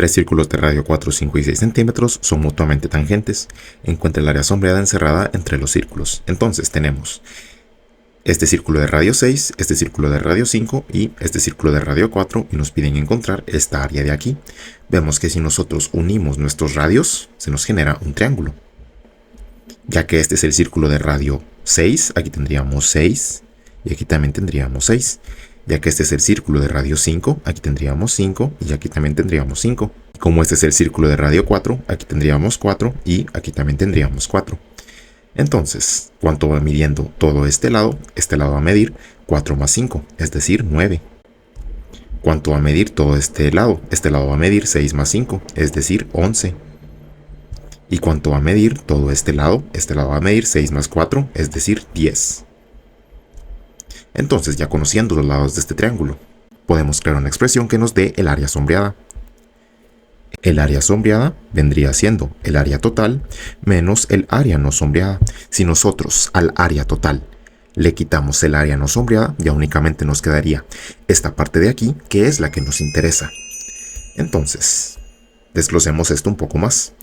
Tres círculos de radio 4, 5 y 6 centímetros son mutuamente tangentes. Encuentra el área sombreada encerrada entre los círculos. Entonces tenemos este círculo de radio 6, este círculo de radio 5 y este círculo de radio 4 y nos piden encontrar esta área de aquí. Vemos que si nosotros unimos nuestros radios, se nos genera un triángulo. Ya que este es el círculo de radio 6, aquí tendríamos 6 y aquí también tendríamos 6. Ya que este es el círculo de radio 5, aquí tendríamos 5 y aquí también tendríamos 5. Como este es el círculo de radio 4, aquí tendríamos 4 y aquí también tendríamos 4. Entonces, ¿cuánto va midiendo todo este lado? Este lado va a medir 4 más 5, es decir, 9. ¿Cuánto va a medir todo este lado? Este lado va a medir 6 más 5, es decir, 11. ¿Y cuánto va a medir todo este lado? Este lado va a medir 6 más 4, es decir, 10. Entonces, ya conociendo los lados de este triángulo, podemos crear una expresión que nos dé el área sombreada. El área sombreada vendría siendo el área total menos el área no sombreada. Si nosotros al área total le quitamos el área no sombreada, ya únicamente nos quedaría esta parte de aquí, que es la que nos interesa. Entonces, desglosemos esto un poco más.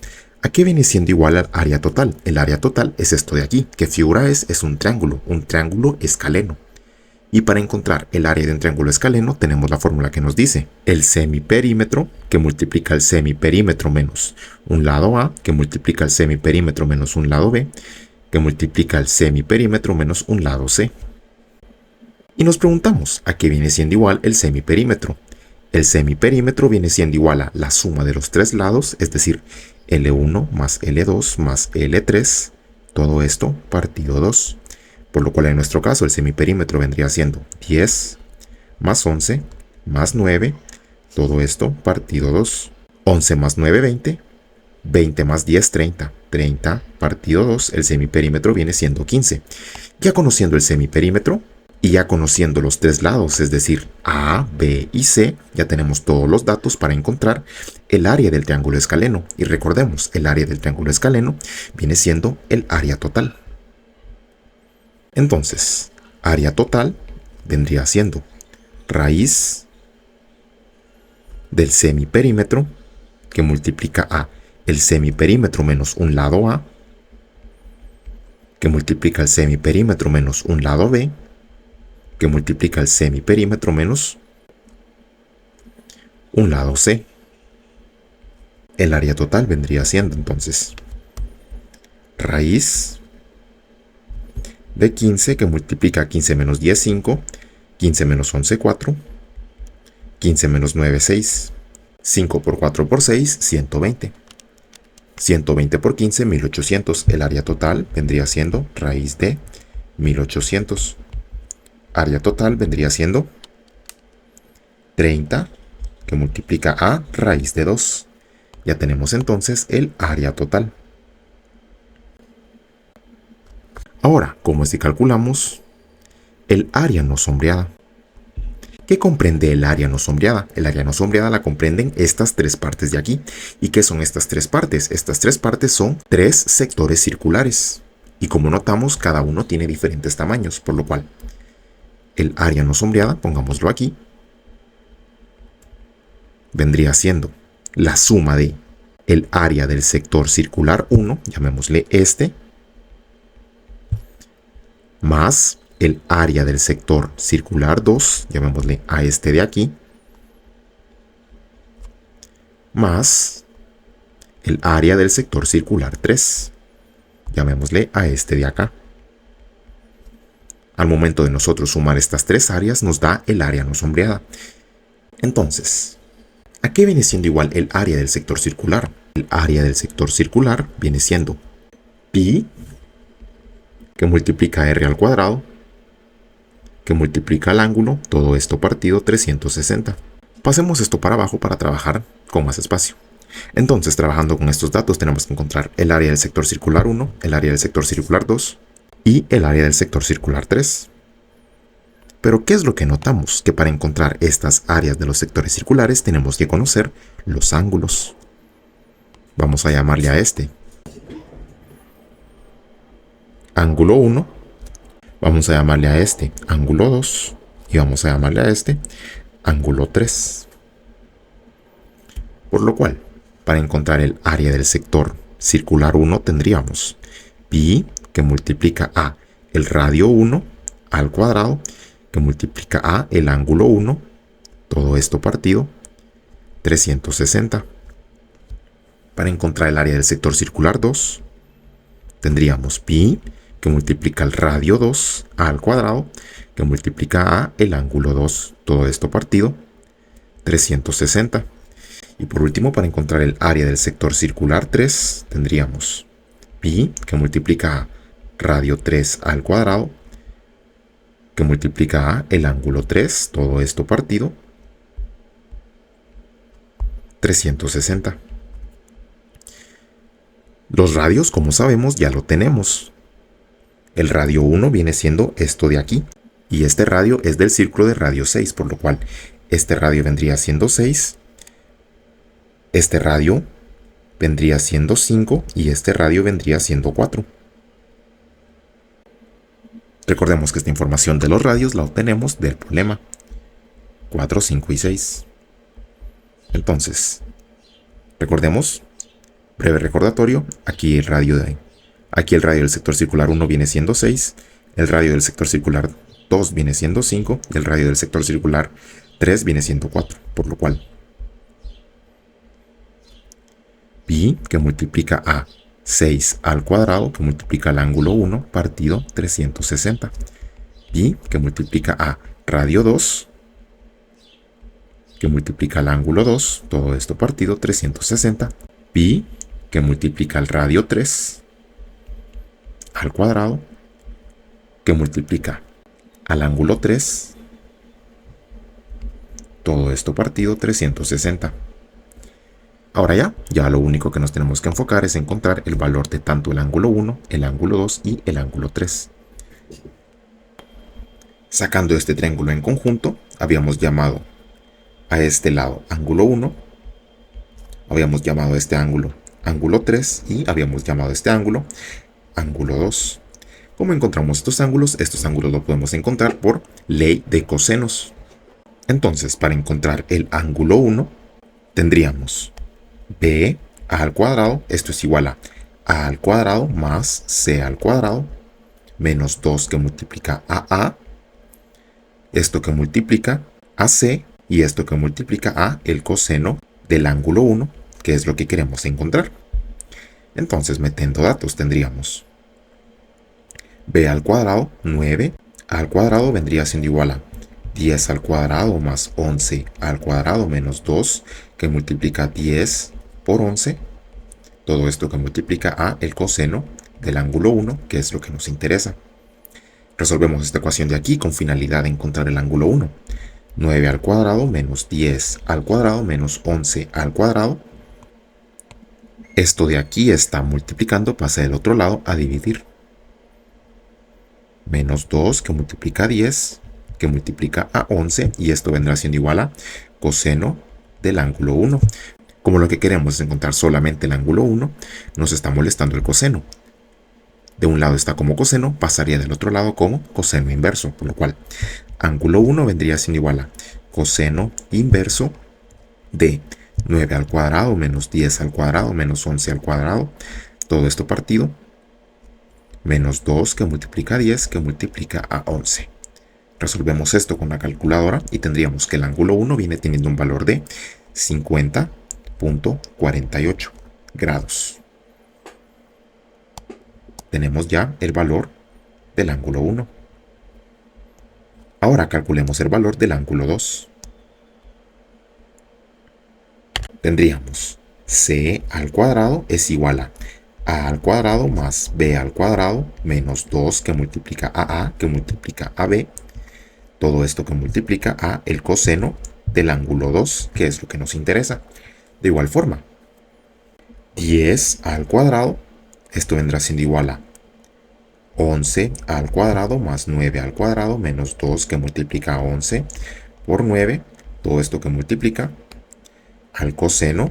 ¿A qué viene siendo igual al área total? El área total es esto de aquí. ¿Qué figura es? Es un triángulo escaleno. Y para encontrar el área de un triángulo escaleno tenemos la fórmula que nos dice el semiperímetro que multiplica el semiperímetro menos un lado A, que multiplica el semiperímetro menos un lado B, que multiplica el semiperímetro menos un lado C. Y nos preguntamos, ¿a qué viene siendo igual el semiperímetro? El semiperímetro viene siendo igual a la suma de los tres lados, es decir, L1 más L2 más L3, todo esto partido 2. Por lo cual en nuestro caso el semiperímetro vendría siendo 10 más 11 más 9, todo esto partido 2. 11 más 9, 20. 20 más 10, 30. 30 partido 2, el semiperímetro viene siendo 15. Ya conociendo el semiperímetro y ya conociendo los tres lados, es decir, A, B y C, ya tenemos todos los datos para encontrar el área del triángulo escaleno. Y recordemos, el área del triángulo escaleno viene siendo el área total. Entonces, área total vendría siendo raíz del semiperímetro que multiplica a el semiperímetro menos un lado A, que multiplica el semiperímetro menos un lado B, que multiplica el semiperímetro menos un lado C. El área total vendría siendo entonces raíz de 15 que multiplica 15 menos 10, 5, 15 menos 11, 4, 15 menos 9, 6, 5 por 4 por 6, 120. 120 por 15, 1800. El área total vendría siendo raíz de 1800. Área total vendría siendo 30 que multiplica a raíz de 2. Ya tenemos entonces el área total. Ahora, ¿cómo es que calculamos el área no sombreada? ¿Qué comprende el área no sombreada? El área no sombreada la comprenden estas tres partes de aquí. ¿Y qué son estas tres partes? Estas tres partes son tres sectores circulares. Y como notamos, cada uno tiene diferentes tamaños, por lo cual el área no sombreada, pongámoslo aquí, vendría siendo la suma de el área del sector circular 1, llamémosle este, más el área del sector circular 2, llamémosle a este de aquí, más el área del sector circular 3, llamémosle a este de acá. Al momento de nosotros sumar estas tres áreas nos da el área no sombreada. Entonces, ¿a qué viene siendo igual el área del sector circular? El área del sector circular viene siendo pi, que multiplica r al cuadrado, que multiplica el ángulo, todo esto partido 360. Pasemos esto para abajo para trabajar con más espacio. Entonces, trabajando con estos datos, tenemos que encontrar el área del sector circular 1, el área del sector circular 2 y el área del sector circular 3. Pero, ¿qué es lo que notamos? Que para encontrar estas áreas de los sectores circulares tenemos que conocer los ángulos. Vamos a llamarle a este ángulo 1, vamos a llamarle a este ángulo 2 y vamos a llamarle a este ángulo 3. Por lo cual, para encontrar el área del sector circular 1 tendríamos pi que multiplica a el radio 1 al cuadrado que multiplica a el ángulo 1, todo esto partido 360. Para encontrar el área del sector circular 2 tendríamos pi que multiplica el radio 2 al cuadrado que multiplica a el ángulo 2, todo esto partido 360. Y por último, para encontrar el área del sector circular 3, tendríamos pi que multiplica a radio 3 al cuadrado que multiplica a el ángulo 3, todo esto partido 360. Los radios, como sabemos, ya lo tenemos. El radio 1 viene siendo esto de aquí. Y este radio es del círculo de radio 6, por lo cual este radio vendría siendo 6. Este radio vendría siendo 5 y este radio vendría siendo 4. Recordemos que esta información de los radios la obtenemos del problema 4, 5 y 6. Entonces, recordemos, breve recordatorio, aquí el radio del sector circular 1 viene siendo 6, el radio del sector circular 2 viene siendo 5 y el radio del sector circular 3 viene siendo 4, por lo cual pi que multiplica a 6 al cuadrado que multiplica el ángulo 1 partido 360. Pi que multiplica a radio 2 que multiplica el ángulo 2, todo esto partido 360. Pi que multiplica el radio 3 al cuadrado que multiplica al ángulo 3, todo esto partido 360. Ahora ya lo único que nos tenemos que enfocar es encontrar el valor de tanto el ángulo 1, el ángulo 2 y el ángulo 3. Sacando este triángulo en conjunto, habíamos llamado a este lado ángulo 1, habíamos llamado a este ángulo ángulo 3 y habíamos llamado a este ángulo ángulo 2. ¿Cómo encontramos estos ángulos? Estos ángulos los podemos encontrar por ley de cosenos. Entonces, para encontrar el ángulo 1, tendríamos b al cuadrado, esto es igual a al cuadrado más c al cuadrado, menos 2 que multiplica a, esto que multiplica a c y esto que multiplica a el coseno del ángulo 1, que es lo que queremos encontrar. Entonces, metiendo datos, tendríamos b al cuadrado, 9 al cuadrado vendría siendo igual a 10 al cuadrado más 11 al cuadrado menos 2 que multiplica 10 por 11. Todo esto que multiplica a el coseno del ángulo 1, que es lo que nos interesa. Resolvemos esta ecuación de aquí con finalidad de encontrar el ángulo 1. 9 al cuadrado menos 10 al cuadrado menos 11 al cuadrado. Esto de aquí está multiplicando, pasa del otro lado a dividir. Menos 2 que multiplica a 10, que multiplica a 11, y esto vendrá siendo igual a coseno del ángulo 1. Como lo que queremos es encontrar solamente el ángulo 1, nos está molestando el coseno. De un lado está como coseno, pasaría del otro lado como coseno inverso, por lo cual ángulo 1 vendría siendo igual a coseno inverso de 9 al cuadrado menos 10 al cuadrado menos 11 al cuadrado, todo esto partido, menos 2 que multiplica a 10 que multiplica a 11. Resolvemos esto con la calculadora y tendríamos que el ángulo 1 viene teniendo un valor de 50.48 grados. Tenemos ya el valor del ángulo 1. Ahora calculemos el valor del ángulo 2. Tendríamos c al cuadrado es igual a al cuadrado más b al cuadrado menos 2 que multiplica a que multiplica a b. Todo esto que multiplica a el coseno del ángulo 2, que es lo que nos interesa. De igual forma, 10 al cuadrado, esto vendrá siendo igual a 11 al cuadrado más 9 al cuadrado menos 2 que multiplica a 11 por 9. Todo esto que multiplica al coseno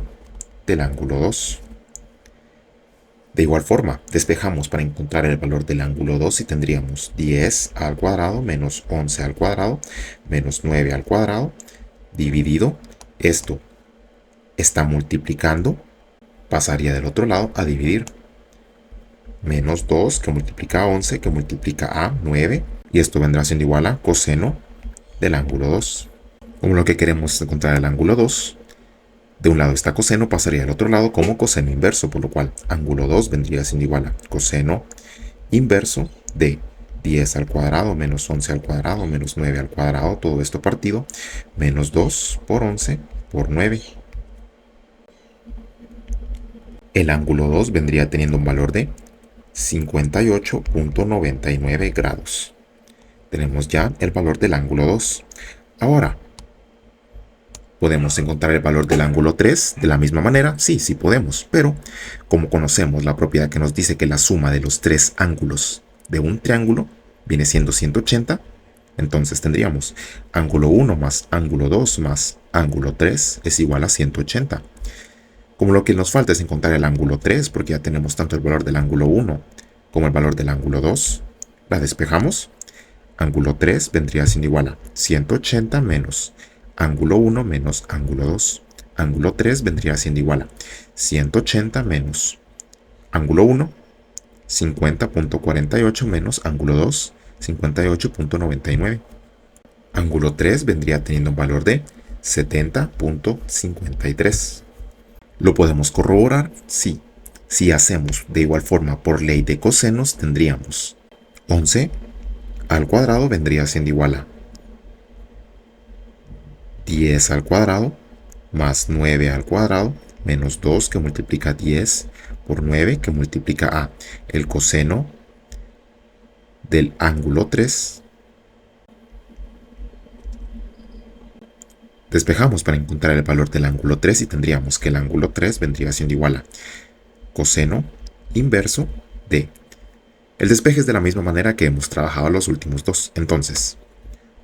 del ángulo 2. De igual forma, despejamos para encontrar el valor del ángulo 2 y tendríamos 10 al cuadrado menos 11 al cuadrado menos 9 al cuadrado dividido esto está multiplicando, pasaría del otro lado a dividir. Menos 2 que multiplica a 11 que multiplica a 9. Y esto vendrá siendo igual a coseno del ángulo 2. Como lo que queremos es encontrar el ángulo 2, de un lado está coseno, pasaría al otro lado como coseno inverso, por lo cual ángulo 2 vendría siendo igual a coseno inverso de 10 al cuadrado menos 11 al cuadrado menos 9 al cuadrado, todo esto partido, menos 2 por 11 por 9. El ángulo 2 vendría teniendo un valor de 58.99 grados. Tenemos ya el valor del ángulo 2. Ahora, ¿podemos encontrar el valor del ángulo 3 de la misma manera? Sí, sí podemos, pero como conocemos la propiedad que nos dice que la suma de los tres ángulos de un triángulo viene siendo 180, entonces tendríamos ángulo 1 más ángulo 2 más ángulo 3 es igual a 180. Como lo que nos falta es encontrar el ángulo 3, porque ya tenemos tanto el valor del ángulo 1 como el valor del ángulo 2, la despejamos. Ángulo 3 vendría siendo igual a 180 menos ángulo 1 menos ángulo 2. Ángulo 3 vendría siendo igual a 180 menos ángulo 1, 50.48 menos ángulo 2, 58.99. Ángulo 3 vendría teniendo un valor de 70.53. ¿Lo podemos corroborar? Sí. Si hacemos de igual forma por ley de cosenos, tendríamos 11 al cuadrado vendría siendo igual a 10 al cuadrado más 9 al cuadrado menos 2 que multiplica 10 por 9 que multiplica a el coseno del ángulo 3. Despejamos para encontrar el valor del ángulo 3 y tendríamos que el ángulo 3 vendría siendo igual a coseno inverso de... El despeje es de la misma manera que hemos trabajado los últimos dos. Entonces,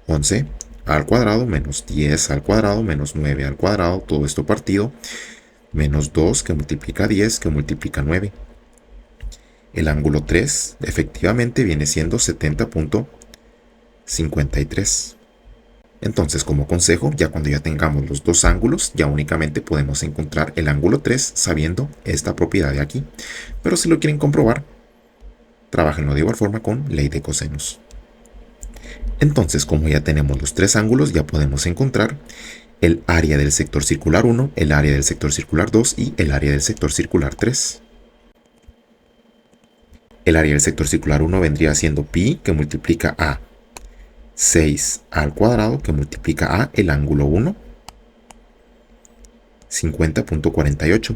11 al cuadrado menos 10 al cuadrado menos 9 al cuadrado, todo esto partido, menos 2 que multiplica 10 que multiplica 9. El ángulo 3 efectivamente viene siendo 70.53. Entonces, como consejo, ya cuando ya tengamos los dos ángulos, ya únicamente podemos encontrar el ángulo 3 sabiendo esta propiedad de aquí. Pero si lo quieren comprobar, trabajenlo de igual forma con ley de cosenos. Entonces, como ya tenemos los tres ángulos, ya podemos encontrar el área del sector circular 1, el área del sector circular 2 y el área del sector circular 3. El área del sector circular 1 vendría siendo pi, que multiplica a 6 al cuadrado, que multiplica a el ángulo 1, 50.48.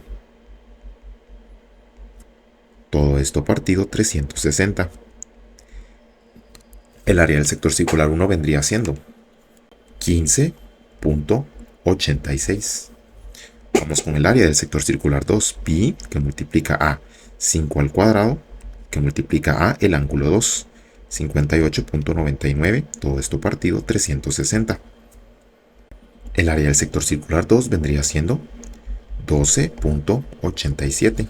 Todo esto partido 360. El área del sector circular 1 vendría siendo 15.86. Vamos con el área del sector circular 2, pi, que multiplica a 5 al cuadrado, que multiplica a el ángulo 2, 58.99, todo esto partido 360. El área del sector circular 2 vendría siendo 12.87.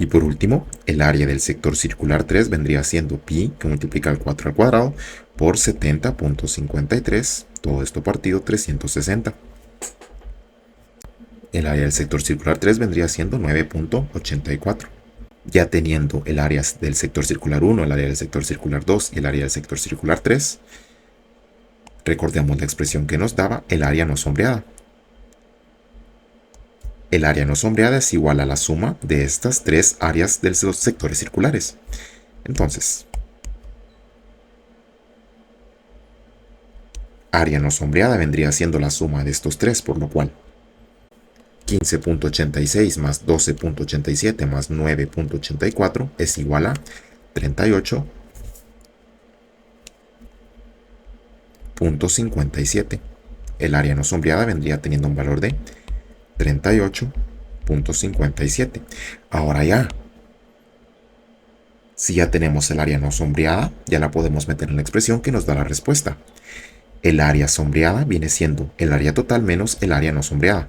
Y por último, el área del sector circular 3 vendría siendo pi, que multiplica el 4 al cuadrado, por 70.53, todo esto partido 360. El área del sector circular 3 vendría siendo 9.84. Ya teniendo el área del sector circular 1, el área del sector circular 2 y el área del sector circular 3, recordemos la expresión que nos daba el área no sombreada. El área no sombreada es igual a la suma de estas tres áreas de los sectores circulares. Entonces, área no sombreada vendría siendo la suma de estos tres, por lo cual 15.86 más 12.87 más 9.84 es igual a 38.57. El área no sombreada vendría teniendo un valor de 38.57. Ahora ya, si ya tenemos el área no sombreada, ya la podemos meter en la expresión que nos da la respuesta. El área sombreada viene siendo el área total menos el área no sombreada.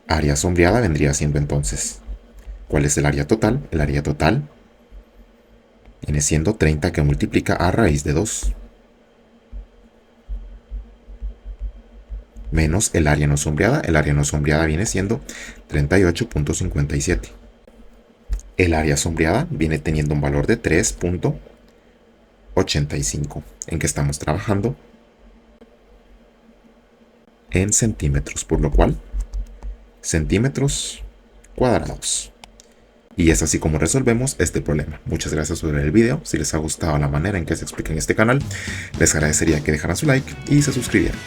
Área sombreada vendría siendo entonces, ¿cuál es el área total? El área total viene siendo 30 que multiplica a raíz de 2. menos el área no sombreada. El área no sombreada viene siendo 38.57. El área sombreada viene teniendo un valor de 3.85, en que estamos trabajando en centímetros, por lo cual centímetros cuadrados. Y es así como resolvemos este problema. Muchas gracias por ver el video. Si les ha gustado la manera en que se explica en este canal, les agradecería que dejaran su like y se suscribieran.